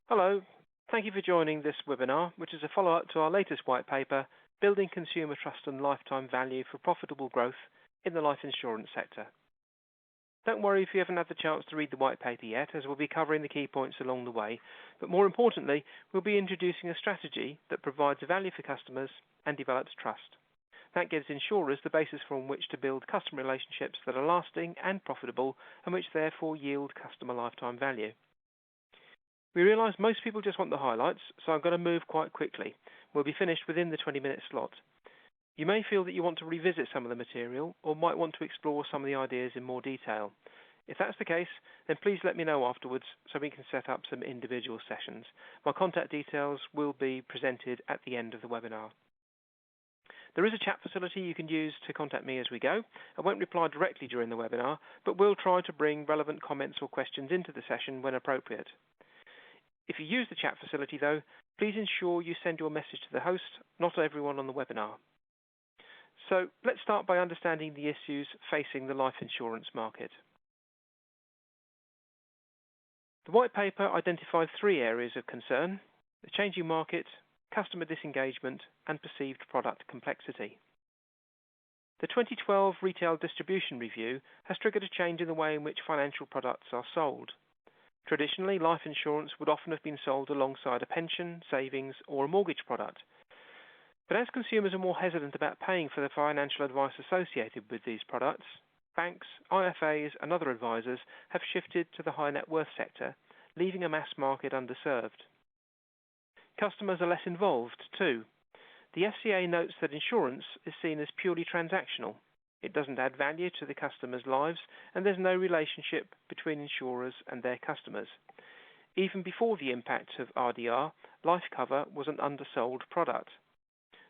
Hello. Thank you for joining this webinar, which is a follow-up to our latest white paper, Building Consumer Trust and Lifetime Value for Profitable Growth in the Life Insurance Sector. Don't worry if you haven't had the chance to read the white paper yet, as we'll be covering the key points along the way, but more importantly, we'll be introducing a strategy that provides value for customers and develops trust. That gives insurers the basis from which to build customer relationships that are lasting and profitable, and which therefore yield customer lifetime value. We realise most people just want the highlights, so I'm going to move quite quickly. We'll be finished within the 20-minute slot. You may feel that you want to revisit some of the material or might want to explore some of the ideas in more detail. If that's the case, then please let me know afterwards so we can set up some individual sessions. My contact details will be presented at the end of the webinar. There is a chat facility you can use to contact me as we go. I won't reply directly during the webinar, but will try to bring relevant comments or questions into the session when appropriate. If you use the chat facility, though, please ensure you send your message to the host, not everyone on the webinar. So let's start by understanding the issues facing the life insurance market. The white paper identified three areas of concern: the changing market, customer disengagement, and perceived product complexity. The 2012 Retail Distribution Review has triggered a change in the way in which financial products are sold. Traditionally, life insurance would often have been sold alongside a pension, savings, or a mortgage product. But as consumers are more hesitant about paying for the financial advice associated with these products, banks, IFAs, and other advisors have shifted to the high net worth sector, leaving a mass market underserved. Customers are less involved, too. The FCA notes that insurance is seen as purely transactional. It doesn't add value to the customers' lives, and there's no relationship between insurers and their customers. Even before the impact of RDR, life cover was an undersold product.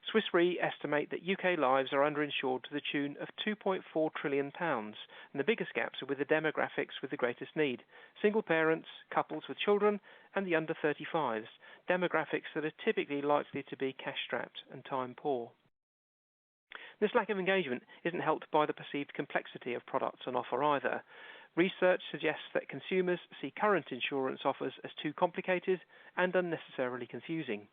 Swiss Re estimate that UK lives are underinsured to the tune of £2.4 trillion, and the biggest gaps are with the demographics with the greatest need: single parents, couples with children, and the under 35s, demographics that are typically likely to be cash-strapped and time-poor. This lack of engagement isn't helped by the perceived complexity of products on offer either. Research suggests that consumers see current insurance offers as too complicated and unnecessarily confusing.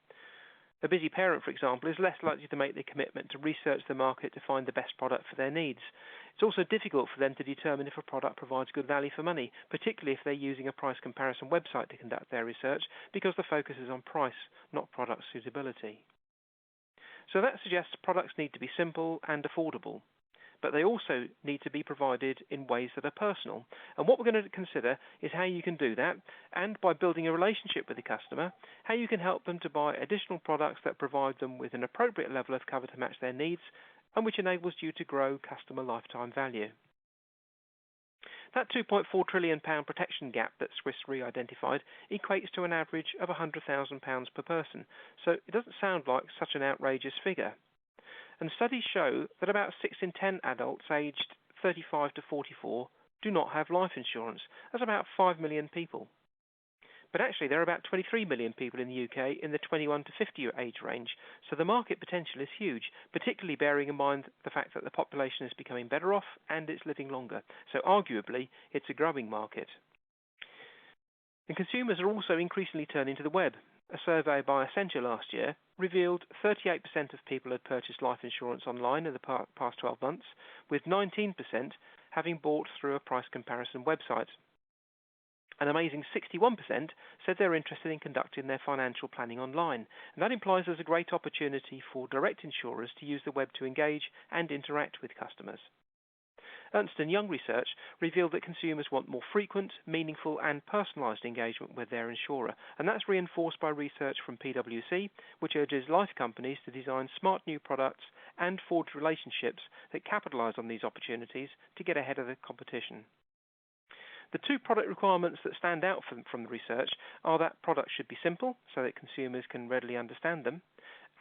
A busy parent, for example, is less likely to make the commitment to research the market to find the best product for their needs. It's also difficult for them to determine if a product provides good value for money, particularly if they're using a price comparison website to conduct their research, because the focus is on price, not product suitability. So that suggests products need to be simple and affordable, but they also need to be provided in ways that are personal. And what we're going to consider is how you can do that, and by building a relationship with the customer, how you can help them to buy additional products that provide them with an appropriate level of cover to match their needs, and which enables you to grow customer lifetime value. That £2.4 trillion protection gap that Swiss Re identified equates to an average of £100,000 per person, so it doesn't sound like such an outrageous figure. And studies show that about 6 in 10 adults aged 35 to 44 do not have life insurance. That's about 5 million people. But actually, there are about 23 million people in the UK in the 21 to 50 age range, so the market potential is huge, particularly bearing in mind the fact that the population is becoming better off and it's living longer. So arguably, it's a growing market. And consumers are also increasingly turning to the web. A survey by Accenture last year revealed 38% of people had purchased life insurance online in the past 12 months, with 19% having bought through a price comparison website. An amazing 61% said they're interested in conducting their financial planning online, and that implies there's a great opportunity for direct insurers to use the web to engage and interact with customers. Ernst & Young research revealed that consumers want more frequent, meaningful and personalised engagement with their insurer, and that's reinforced by research from PwC, which urges life companies to design smart new products and forge relationships that capitalise on these opportunities to get ahead of the competition. The two product requirements that stand out from the research are that products should be simple, so that consumers can readily understand them,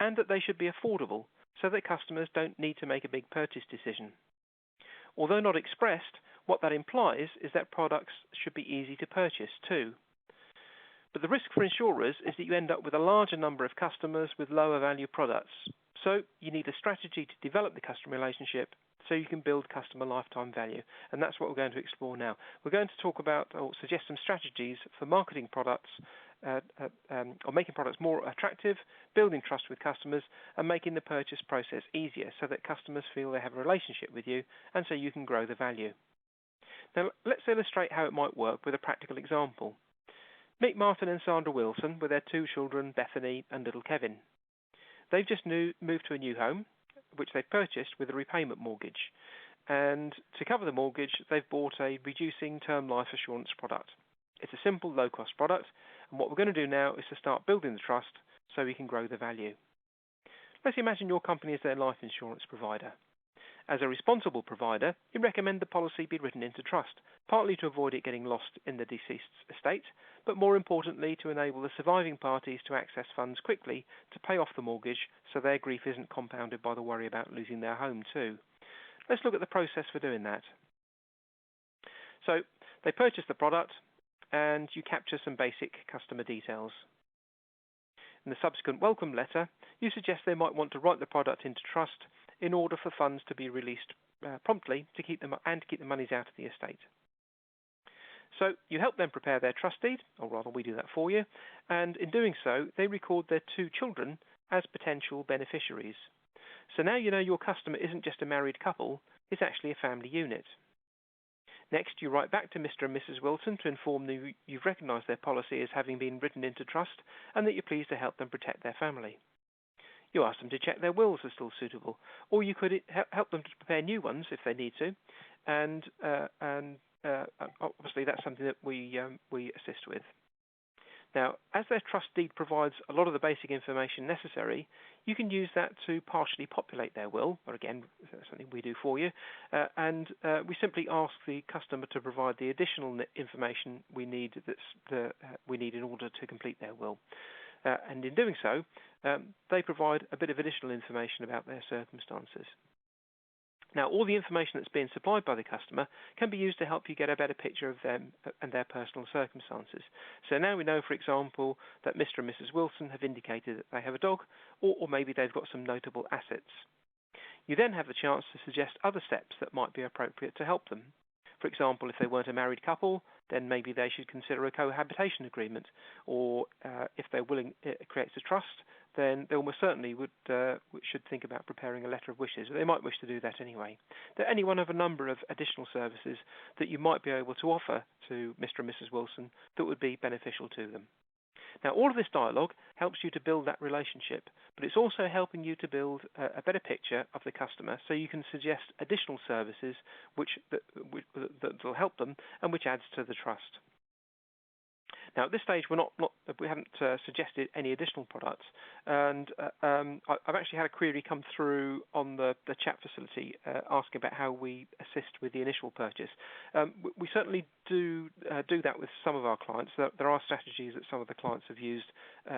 and that they should be affordable, so that customers don't need to make a big purchase decision. Although not expressed, what that implies is that products should be easy to purchase too. But the risk for insurers is that you end up with a larger number of customers with lower value products. So you need a strategy to develop the customer relationship so you can build customer lifetime value. And that's what we're going to explore now. We're going to talk about or suggest some strategies for marketing products or making products more attractive, building trust with customers, and making the purchase process easier so that customers feel they have a relationship with you and so you can grow the value. Now, let's illustrate how it might work with a practical example. Meet Martin and Sandra Wilson with their 2 children, Bethany and little Kevin. They've just moved to a new home, which they've purchased with a repayment mortgage. And to cover the mortgage, they've bought a reducing term life assurance product. It's a simple, low-cost product, and what we're going to do now is to start building the trust so we can grow the value. Let's imagine your company is their life insurance provider. As a responsible provider, you recommend the policy be written into trust, partly to avoid it getting lost in the deceased's estate, but more importantly to enable the surviving parties to access funds quickly to pay off the mortgage so their grief isn't compounded by the worry about losing their home too. Let's look at the process for doing that. So they purchase the product and you capture some basic customer details. In the subsequent welcome letter, you suggest they might want to write the product into trust in order for funds to be released promptly to keep the monies out of the estate. So you help them prepare their trust deed, or rather we do that for you, and in doing so, they record their 2 children as potential beneficiaries. So now you know your customer isn't just a married couple, it's actually a family unit. Next, you write back to Mr. and Mrs. Wilson to inform them you've recognised their policy as having been written into trust and that you're pleased to help them protect their family. You ask them to check their wills are still suitable, or you could help them to prepare new ones if they need to, and obviously that's something that we assist with. Now, as their trust deed provides a lot of the basic information necessary, you can use that to partially populate their will, or again, something we do for you, and we simply ask the customer to provide the additional information we need in order to complete their will. And in doing so, they provide a bit of additional information about their circumstances. Now, all the information that's being supplied by the customer can be used to help you get a better picture of them and their personal circumstances. So now we know, for example, that Mr. and Mrs. Wilson have indicated that they have a dog, or maybe they've got some notable assets. You then have the chance to suggest other steps that might be appropriate to help them. For example, if they weren't a married couple, then maybe they should consider a cohabitation agreement, or if they're willing, it creates a trust, then they almost certainly should think about preparing a letter of wishes. They might wish to do that anyway. They're any one of a number of additional services that you might be able to offer to Mr. and Mrs. Wilson that would be beneficial to them. Now, all of this dialogue helps you to build that relationship, but it's also helping you to build a better picture of the customer so you can suggest additional services that will help them and which adds to the trust. Now, at this stage, we haven't suggested any additional products, and I've actually had a query come through on the chat facility asking about how we assist with the initial purchase. We certainly do that with some of our clients. There are strategies that some of the clients have used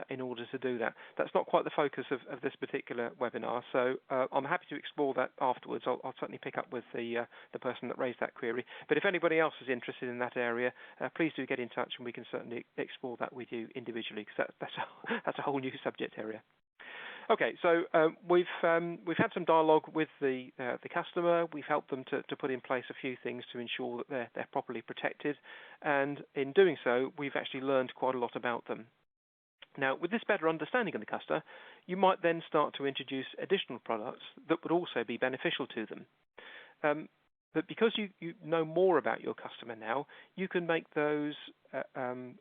in order to do that. That's not quite the focus of this particular webinar, so I'm happy to explore that afterwards. I'll certainly pick up with the person that raised that query. But if anybody else is interested in that area, please do get in touch and we can certainly explore that with you individually, because that's a whole new subject area. Okay, so we've had some dialogue with the customer. We've helped them to put in place a few things to ensure that they're properly protected, and in doing so, we've actually learned quite a lot about them. Now, with this better understanding of the customer, you might then start to introduce additional products that would also be beneficial to them. But because you know more about your customer now, you can make those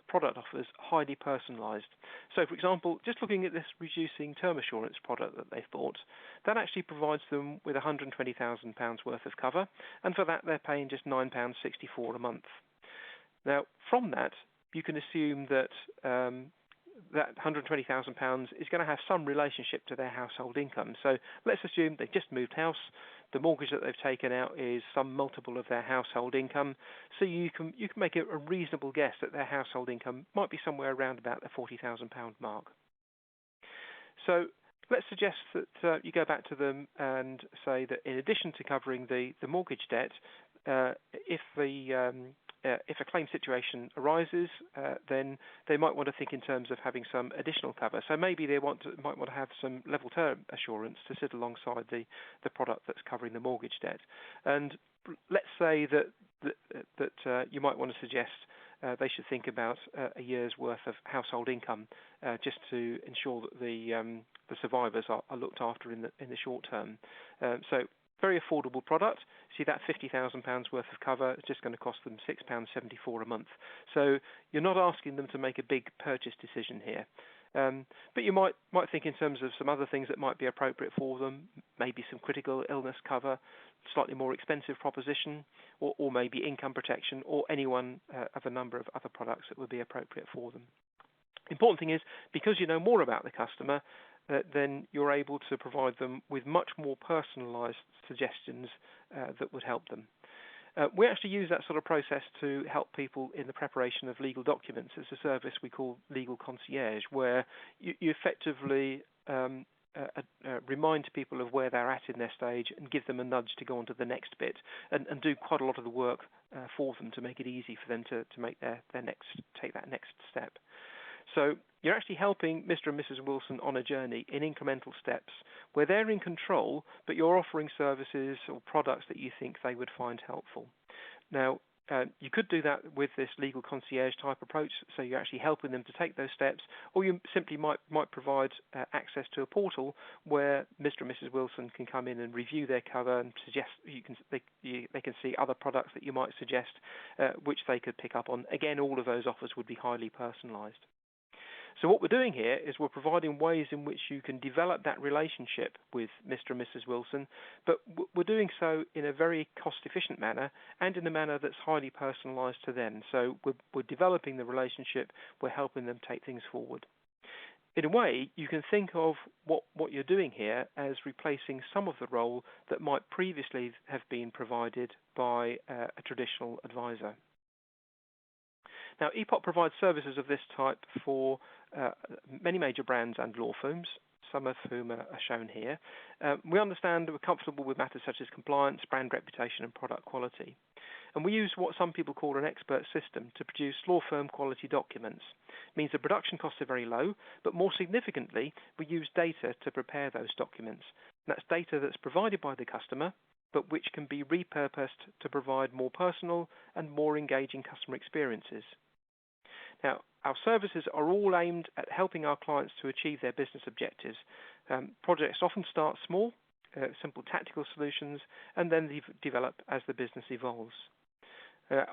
product offers highly personalised. So, for example, just looking at this reducing term assurance product that they've bought, that actually provides them with £120,000 worth of cover, and for that they're paying just £9.64 a month. Now, from that, you can assume that that £120,000 is going to have some relationship to their household income. So let's assume they've just moved house. The mortgage that they've taken out is some multiple of their household income. So you can make a reasonable guess that their household income might be somewhere around about the £40,000 mark. So let's suggest that you go back to them and say that in addition to covering the mortgage debt, if if a claim situation arises, then they might want to think in terms of having some additional cover. So maybe they might want to have some level term assurance to sit alongside the product that's covering the mortgage debt. And let's say that you might want to suggest they should think about a year's worth of household income just to ensure that the survivors are looked after in the short term. So very affordable product. See, that £50,000 worth of cover is just going to cost them £6.74 a month. So you're not asking them to make a big purchase decision here. But you might think in terms of some other things that might be appropriate for them, maybe some critical illness cover, slightly more expensive proposition, or maybe income protection, or any one of a number of other products that would be appropriate for them. Important thing is, because you know more about the customer, then you're able to provide them with much more personalised suggestions that would help them. We actually use that sort of process to help people in the preparation of legal documents. It's a service we call Legal Concierge, where you effectively remind people of where they're at in their stage and give them a nudge to go on to the next bit, and do quite a lot of the work for them to make it easy for them to make take that next step. So you're actually helping Mr. and Mrs. Wilson on a journey in incremental steps where they're in control, but you're offering services or products that you think they would find helpful. Now, you could do that with this legal concierge type approach, so you're actually helping them to take those steps, or you simply might provide access to a portal where Mr. and Mrs. Wilson can come in and review their cover and suggest they can see other products that you might suggest, which they could pick up on. Again, all of those offers would be highly personalised. So what we're doing here is we're providing ways in which you can develop that relationship with Mr. and Mrs. Wilson, but we're doing so in a very cost-efficient manner and in a manner that's highly personalised to them. So we're developing the relationship, we're helping them take things forward. In a way, you can think of what you're doing here as replacing some of the role that might previously have been provided by a traditional advisor. Now, EPOP provides services of this type for many major brands and law firms, some of whom are shown here. We understand we're comfortable with matters such as compliance, brand reputation, and product quality. And we use what some people call an expert system to produce law firm quality documents. It means the production costs are very low, but more significantly, we use data to prepare those documents. And that's data that's provided by the customer, but which can be repurposed to provide more personal and more engaging customer experiences. Now, our services are all aimed at helping our clients to achieve their business objectives. Projects often start small, simple tactical solutions, and then develop as the business evolves.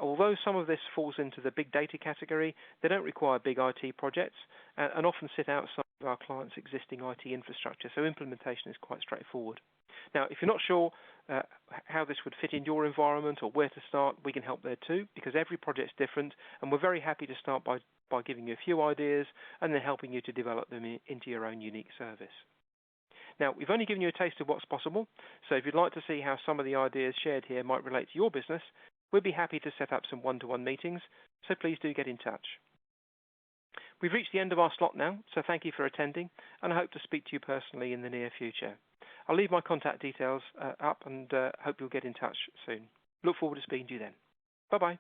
Although some of this falls into the big data category, they don't require big IT projects and often sit outside of our clients' existing IT infrastructure, so implementation is quite straightforward. Now, if you're not sure how this would fit in your environment or where to start, we can help there too, because every project's different, and we're very happy to start by giving you a few ideas and then helping you to develop them into your own unique service. Now, we've only given you a taste of what's possible, so if you'd like to see how some of the ideas shared here might relate to your business, we'd be happy to set up some one-to-one meetings, so please do get in touch. We've reached the end of our slot now, so thank you for attending, and I hope to speak to you personally in the near future. I'll leave my contact details up and hope you'll get in touch soon. Look forward to speaking to you then. Bye-bye.